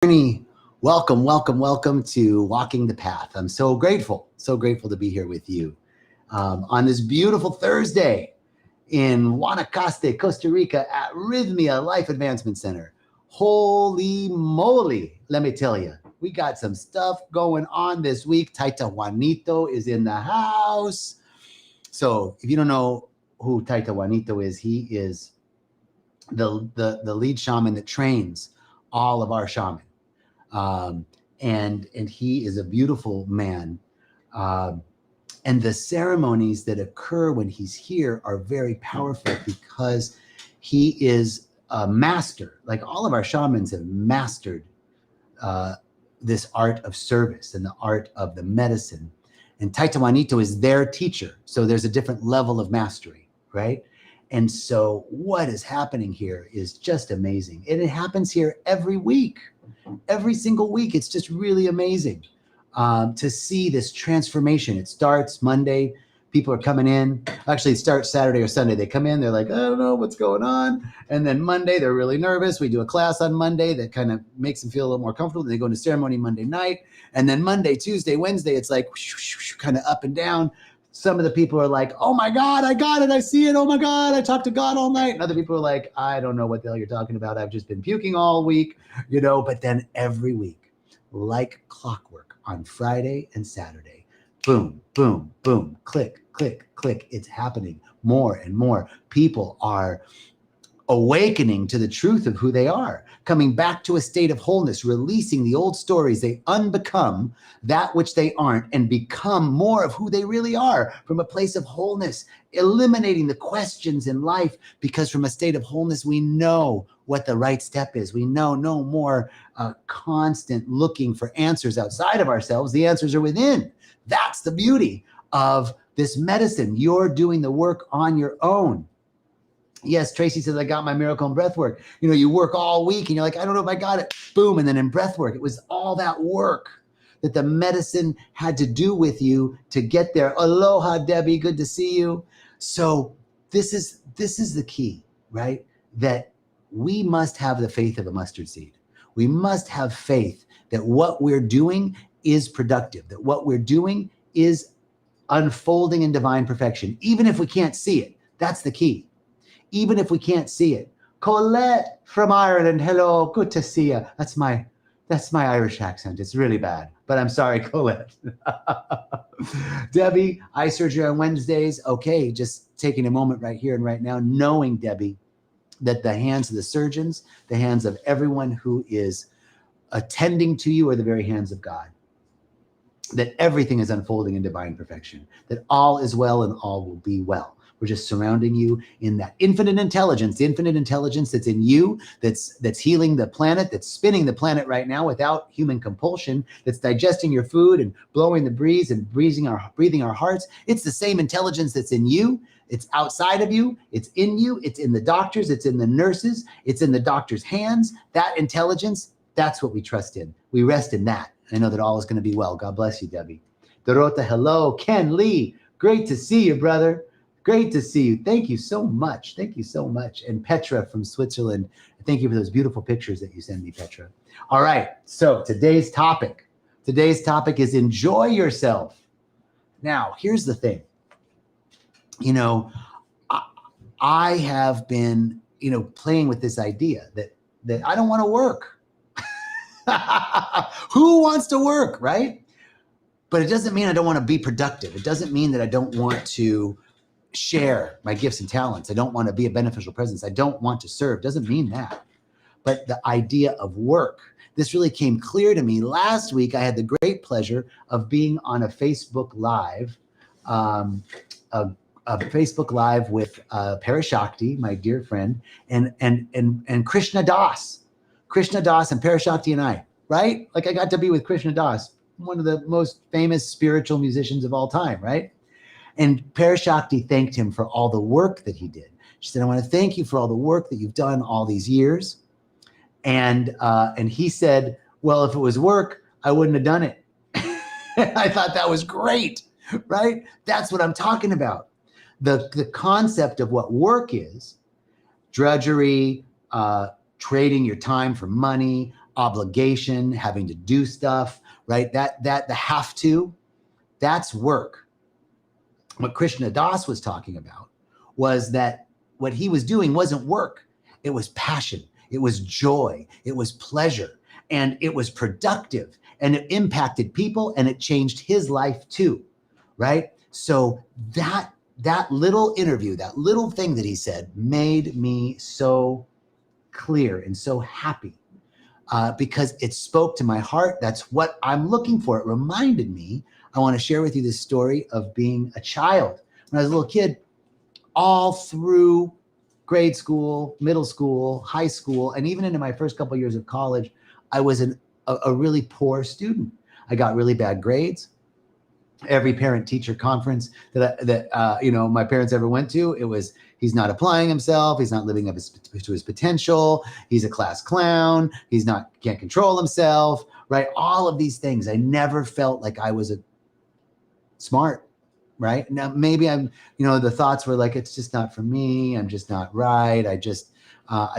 Journey. Welcome, welcome, welcome to Walking the Path. I'm so grateful to be here with you on this beautiful Thursday in Guanacaste, Costa Rica at Rythmia Life Advancement Center. Holy moly, let me tell you, we got some stuff going on this week. Taita Juanito is in the house. So if you don't know who Taita Juanito is, he is the lead shaman that trains all of our shamans. And he is a beautiful man. And the ceremonies that occur when he's here are very powerful because he is a master. Like all of our shamans have mastered this art of service and the art of the medicine. And Taita Juanito is their teacher. So there's a different level of mastery, right? And so what is happening here is just amazing. And it happens here every week. Every single week. It's just really amazing to see this transformation. It starts Monday. People are coming in. Actually, it starts Saturday or Sunday. They come in. They're like, I don't know what's going on. And then Monday, they're really nervous. We do a class on Monday that kind of makes them feel a little more comfortable. Then they go into ceremony Monday night. And then Monday, Tuesday, Wednesday, it's like kind of up and down. Some of the people are like, oh my God, I got it. I see it. Oh my God, I talked to God all night. And other people are like, I don't know what the hell you're talking about. I've just been puking all week, but then every week, like clockwork on Friday and Saturday, boom, boom, boom, click, click, click. It's happening more and more. People are awakening to the truth of who they are, coming back to a state of wholeness, releasing the old stories. They unbecome that which they aren't and become more of who they really are from a place of wholeness, eliminating the questions in life, because from a state of wholeness, we know what the right step is. We know no more constant looking for answers outside of ourselves. The answers are within. That's the beauty of this medicine. You're doing the work on your own. Yes, Tracy says, I got my miracle in breathwork. You work all week and you're like, I don't know if I got it. Boom. And then in breathwork, it was all that work that the medicine had to do with you to get there. Aloha, Debbie. Good to see you. So this is the key, right? That we must have the faith of a mustard seed. We must have faith that what we're doing is productive, that what we're doing is unfolding in divine perfection, even if we can't see it. That's the key. Even if we can't see it. Colette from Ireland, hello, good to see you. That's my Irish accent. It's really bad, but I'm sorry, Colette. Debbie, eye surgery on Wednesdays. Okay, just taking a moment right here and right now, knowing, Debbie, that the hands of the surgeons, the hands of everyone who is attending to you are the very hands of God. That everything is unfolding in divine perfection, that all is well and all will be well. We're just surrounding you in that infinite intelligence, the infinite intelligence that's in you, that's healing the planet, that's spinning the planet right now without human compulsion, that's digesting your food and blowing the breeze and breathing our hearts. It's the same intelligence that's in you. It's outside of you. It's in you. It's in the doctors. It's in the nurses. It's in the doctor's hands. That intelligence, that's what we trust in. We rest in that. I know that all is going to be well. God bless you, Debbie. Dorota, hello. Ken Lee, great to see you, brother. Great to see you. Thank you so much. Thank you so much. And Petra from Switzerland, thank you for those beautiful pictures that you send me, Petra. All right, so today's topic is enjoy yourself. Now, here's the thing. I have been, playing with this idea that I don't want to work. Who wants to work, right? But it doesn't mean I don't want to be productive. It doesn't mean that I don't want to share my gifts and talents. I don't want to be a beneficial presence. I don't want to serve. Doesn't mean that. But the idea of work, this really came clear to me. Last week, I had the great pleasure of being on a Facebook Live, a Facebook Live with Parashakti, my dear friend, and Krishna Das. Krishna Das and Parashakti and I, right? Like I got to be with Krishna Das, one of the most famous spiritual musicians of all time, right? And Parashakti thanked him for all the work that he did. She said, I want to thank you for all the work that you've done all these years. And he said, well, if it was work, I wouldn't have done it. I thought that was great, right? That's what I'm talking about. The concept of what work is, drudgery, trading your time for money, obligation, having to do stuff, right? That the have to, that's work. What Krishna Das was talking about was that what he was doing wasn't work. It was passion. It was joy. It was pleasure. And it was productive. And it impacted people, and it changed his life too, right? So that little interview, that little thing that he said made me so clear and so happy because it spoke to my heart. That's what I'm looking for. It reminded me. I want to share with you this story of being a child. When I was a little kid, all through grade school, middle school, high school, and even into my first couple of years of college, I was a really poor student. I got really bad grades. Every parent-teacher conference that my parents ever went to, it was, he's not applying himself, he's not living up to his potential, he's a class clown, can't control himself, right? All of these things. I never felt like I was smart, right? Now, maybe the thoughts were like, it's just not for me. I'm just not right. I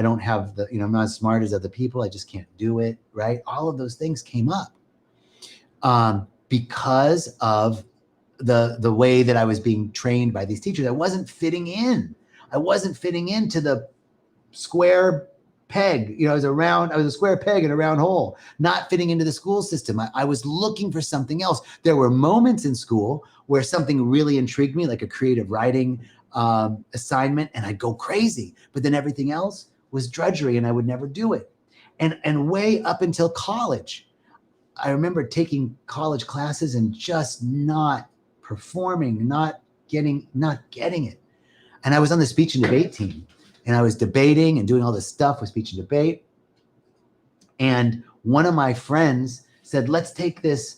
don't have I'm not as smart as other people. I just can't do it, right? All of those things came up because of the way that I was being trained by these teachers. I wasn't fitting in. I wasn't fitting into the square peg. I was a square peg in a round hole, not fitting into the school system. I was looking for something else. There were moments in school where something really intrigued me, like a creative writing assignment, and I'd go crazy. But then everything else was drudgery, and I would never do it. And way up until college, I remember taking college classes and just not performing, not getting it. And I was on the speech and debate team, and I was debating and doing all this stuff with speech and debate. And one of my friends said, let's take this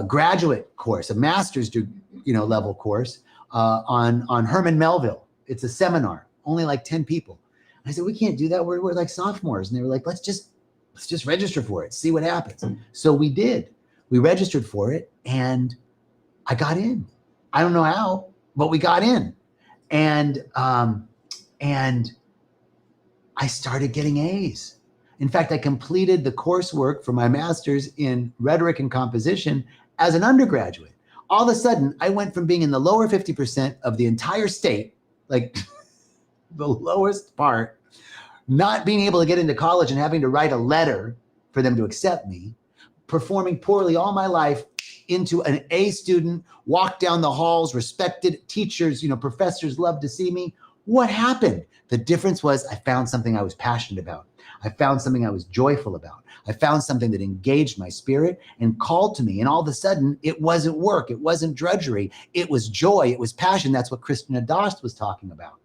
graduate course, a master's level course on Herman Melville. It's a seminar, only like 10 people. And I said, we can't do that. We're like sophomores. And they were like, let's just register for it, see what happens. So we did. We registered for it, and I got in. I don't know how, but we got in. And I started getting A's. In fact, I completed the coursework for my master's in rhetoric and composition as an undergraduate. All of a sudden, I went from being in the lower 50% of the entire state, like the lowest part, not being able to get into college and having to write a letter for them to accept me, performing poorly all my life, into an A student, walk down the halls, respected teachers, professors loved to see me. What happened? The difference was I found something I was passionate about. I found something I was joyful about. I found something that engaged my spirit and called to me. And all of a sudden, it wasn't work. It wasn't drudgery. It was joy. It was passion. That's what Krishna Das was talking about.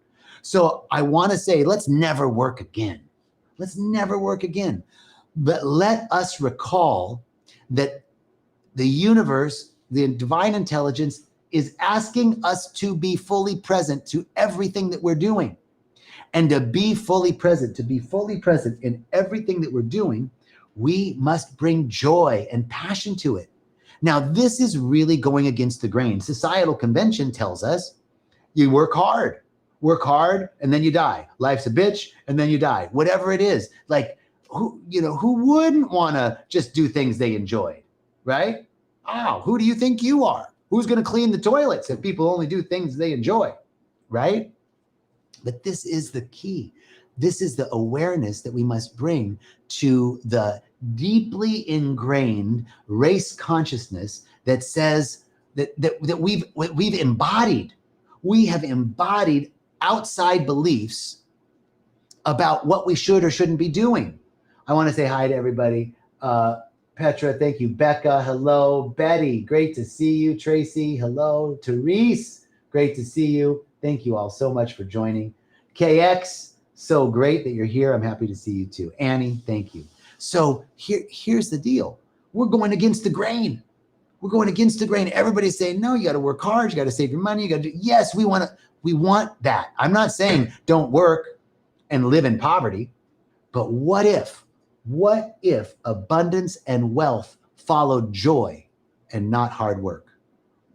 So I want to say, let's never work again. Let's never work again. But let us recall that the universe, the divine intelligence, is asking us to be fully present to everything that we're doing. And to be fully present in everything that we're doing, we must bring joy and passion to it. Now, this is really going against the grain. Societal convention tells us you work hard, and then you die. Life's a bitch, and then you die. Whatever it is, like who wouldn't want to just do things they enjoyed, right? Oh, who do you think you are? Who's going to clean the toilets if people only do things they enjoy, right? But this is the key. This is the awareness that we must bring to the deeply ingrained race consciousness that says that we've embodied. We have embodied outside beliefs about what we should or shouldn't be doing. I want to say hi to everybody. Petra, thank you. Becca, hello. Betty, great to see you. Tracy, hello. Therese, great to see you. Thank you all so much for joining. KX, so great that you're here. I'm happy to see you too. Annie, thank you. So here's the deal. We're going against the grain. We're going against the grain. Everybody's saying, no, you got to work hard. You got to save your money. You got to do. Yes, we want that. I'm not saying don't work and live in poverty, but what if abundance and wealth followed joy and not hard work?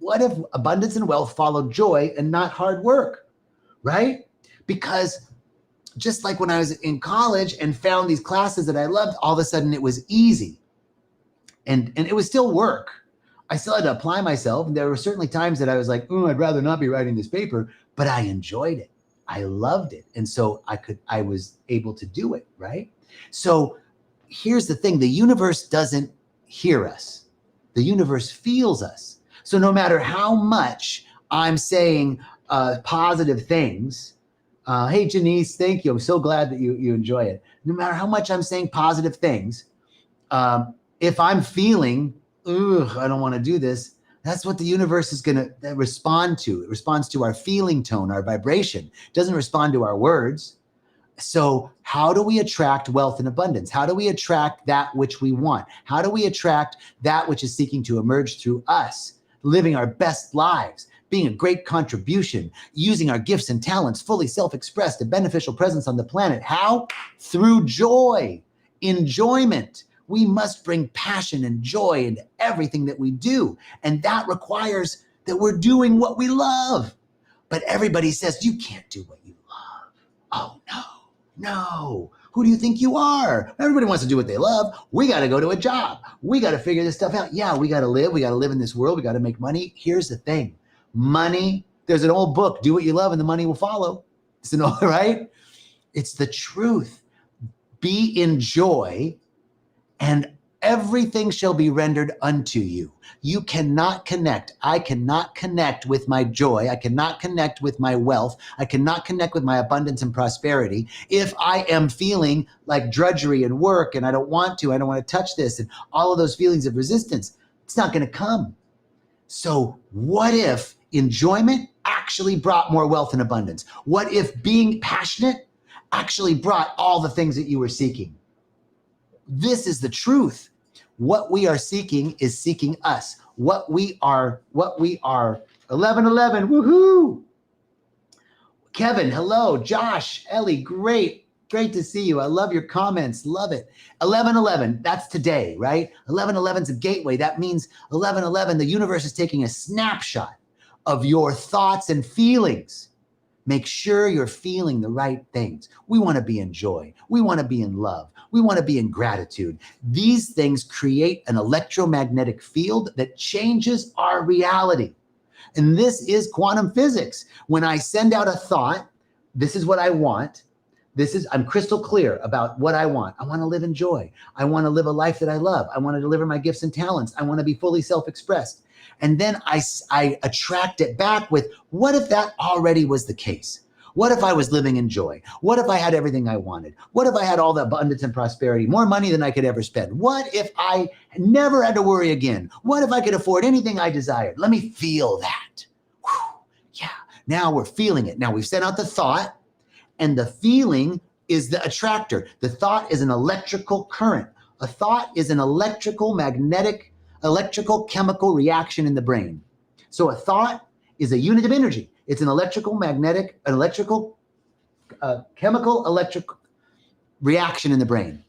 What if abundance and wealth followed joy and not hard work, right? Because just like when I was in college and found these classes that I loved, all of a sudden it was easy. And it was still work. I still had to apply myself. And there were certainly times that I was like, oh, I'd rather not be writing this paper, but I enjoyed it. I loved it. And so I was able to do it, right? So here's the thing. The universe doesn't hear us. The universe feels us. So no matter how much I'm saying positive things, hey, Janice, thank you. I'm so glad that you enjoy it. No matter how much I'm saying positive things, if I'm feeling, ugh, I don't want to do this, that's what the universe is going to respond to. It responds to our feeling tone, our vibration. It doesn't respond to our words. So how do we attract wealth and abundance? How do we attract that which we want? How do we attract that which is seeking to emerge through us, living our best lives, being a great contribution, using our gifts and talents, fully self-expressed, a beneficial presence on the planet? How? Through joy, enjoyment. We must bring passion and joy into everything that we do. And that requires that we're doing what we love. But everybody says, you can't do what you love. Oh, no. Who do you think you are? Everybody wants to do what they love. We got to go to a job. We got to figure this stuff out. Yeah, we got to live. We got to live in this world. We got to make money. Here's the thing. Money, there's an old book, do what you love and the money will follow. It's an old, right? It's the truth. Be in joy, and everything shall be rendered unto you. You cannot connect. I cannot connect with my joy. I cannot connect with my wealth. I cannot connect with my abundance and prosperity if I am feeling like drudgery and work and I don't want to touch this and all of those feelings of resistance. It's not going to come. So what if enjoyment actually brought more wealth and abundance? What if being passionate actually brought all the things that you were seeking? This is the truth. What we are seeking is seeking us. What we are, 1111, woohoo. Kevin, hello. Josh, Ellie, great to see you. I love your comments, love it. 1111, that's today, right? 1111 is a gateway. That means 1111, the universe is taking a snapshot of your thoughts and feelings. Make sure you're feeling the right things. We want to be in joy. We want to be in love. We want to be in gratitude. These things create an electromagnetic field that changes our reality. And this is quantum physics. When I send out a thought, this is what I want. I'm crystal clear about what I want. I want to live in joy. I want to live a life that I love. I want to deliver my gifts and talents. I want to be fully self-expressed. And then I attract it back with, what if that already was the case? What if I was living in joy? What if I had everything I wanted? What if I had all the abundance and prosperity, more money than I could ever spend? What if I never had to worry again? What if I could afford anything I desired? Let me feel that. Whew. Yeah, now we're feeling it. Now we've sent out the thought, and the feeling is the attractor. The thought is an electrical current. A thought is an electrical chemical reaction in the brain. So a thought is a unit of energy. It's an chemical electric reaction in the brain.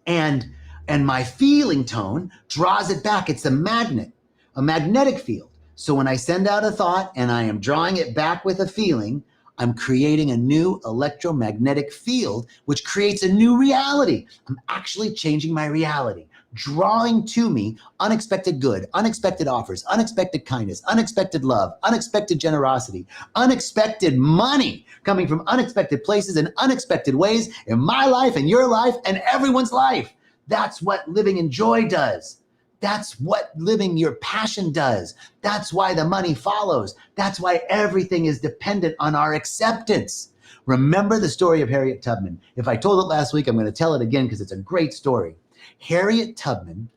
And my feeling tone draws it back. It's a magnetic field. So when I send out a thought and I am drawing it back with a feeling, I'm creating a new electromagnetic field, which creates a new reality. I'm actually changing my reality, drawing to me unexpected good, unexpected offers, unexpected kindness, unexpected love, unexpected generosity, unexpected money coming from unexpected places and unexpected ways in my life and your life and everyone's life. That's what living in joy does. That's what living your passion does. That's why the money follows. That's why everything is dependent on our acceptance. Remember the story of Harriet Tubman. If I told it last week, I'm going to tell it again because it's a great story. Harriet Tubman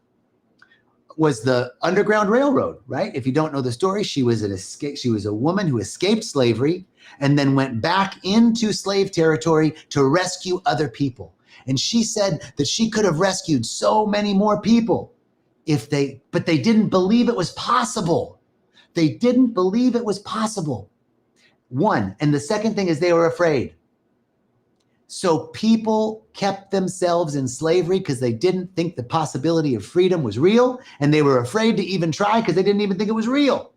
was the Underground Railroad, right? If you don't know the story, she was a woman who escaped slavery and then went back into slave territory to rescue other people. And she said that she could have rescued so many more people but they didn't believe it was possible. They didn't believe it was possible. One, and the second thing is they were afraid. So people kept themselves in slavery because they didn't think the possibility of freedom was real, and they were afraid to even try because they didn't even think it was real.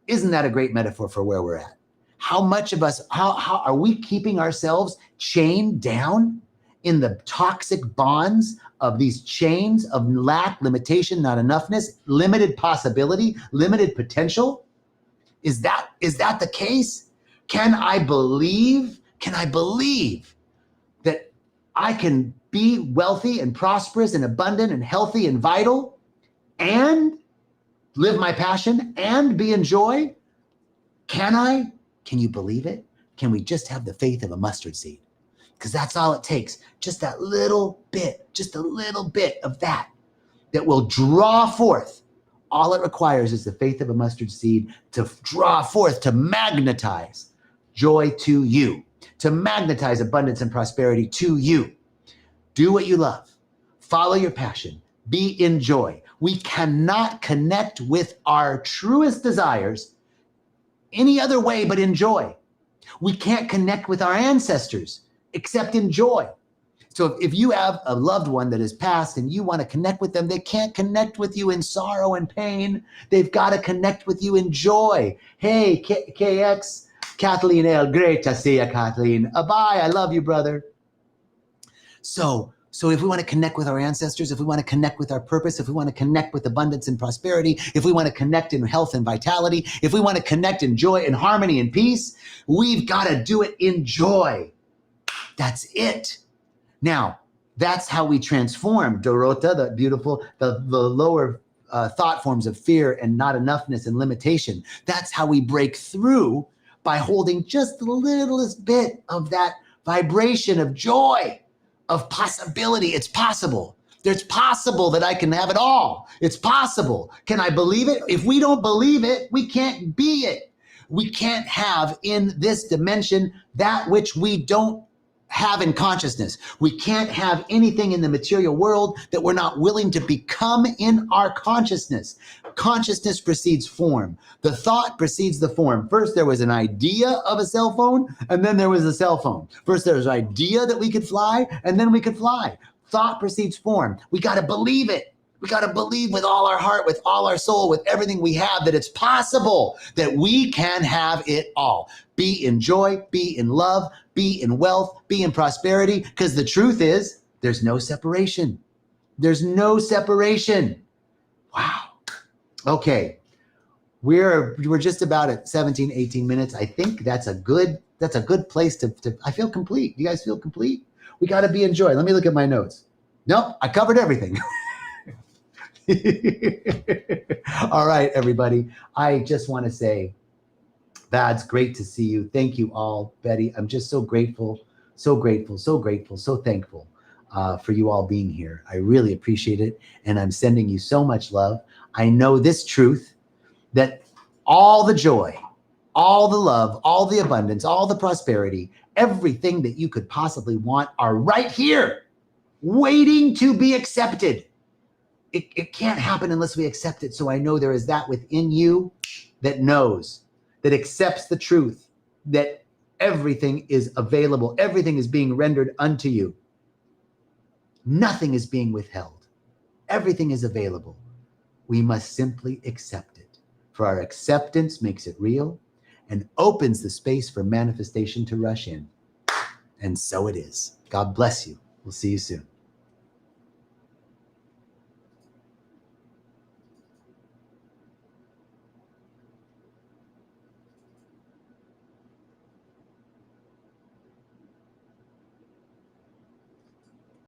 Isn't that a great metaphor for where we're at? How much of us, how are we keeping ourselves chained down in the toxic bonds of these chains of lack, limitation, not enoughness, limited possibility, limited potential? Is that the case? Can I believe that I can be wealthy and prosperous and abundant and healthy and vital and live my passion and be in joy? Can I? Can you believe it? Can we just have the faith of a mustard seed? Because that's all it takes. Just that little bit, just a little bit of that will draw forth. All it requires is the faith of a mustard seed to draw forth, to magnetize joy to you, to magnetize abundance and prosperity to you. Do what you love. Follow your passion. Be in joy. We cannot connect with our truest desires any other way but in joy. We can't connect with our ancestors except in joy. So if you have a loved one that has passed and you want to connect with them, they can't connect with you in sorrow and pain. They've got to connect with you in joy. Hey, KX, Kathleen L. Great to see you, Kathleen. Bye, I love you, brother. So if we want to connect with our ancestors, if we want to connect with our purpose, if we want to connect with abundance and prosperity, if we want to connect in health and vitality, if we want to connect in joy and harmony and peace, we've got to do it in joy. That's it. Now, that's how we transform, Dorota, the beautiful, the lower thought forms of fear and not enoughness and limitation. That's how we break through by holding just the littlest bit of that vibration of joy, of possibility. It's possible. It's possible that I can have it all. It's possible. Can I believe it? If we don't believe it, we can't be it. We can't have in this dimension that which we don't have in consciousness. We can't have anything in the material world that we're not willing to become in our consciousness. Consciousness precedes form. The thought precedes the form. First, there was an idea of a cell phone, and then there was a cell phone. First, there was an idea that we could fly, and then we could fly. Thought precedes form. We got to believe it. We got to believe with all our heart, with all our soul, with everything we have, that it's possible that we can have it all. Be in joy, be in love, be in wealth, be in prosperity, because the truth is there's no separation. There's no separation. Wow. Okay. We're just about at 17, 18 minutes. I think that's a good place to I feel complete. You guys feel complete? We got to be in joy. Let me look at my notes. Nope, I covered everything. All right, everybody. I just want to say, Vads, great to see you. Thank you all. Betty, I'm just so grateful, so thankful for you all being here. I really appreciate it. And I'm sending you so much love. I know this truth, that all the joy, all the love, all the abundance, all the prosperity, everything that you could possibly want are right here, waiting to be accepted. It can't happen unless we accept it. So I know there is that within you that knows, that accepts the truth, that everything is available. Everything is being rendered unto you. Nothing is being withheld. Everything is available. We must simply accept it. For our acceptance makes it real and opens the space for manifestation to rush in. And so it is. God bless you. We'll see you soon.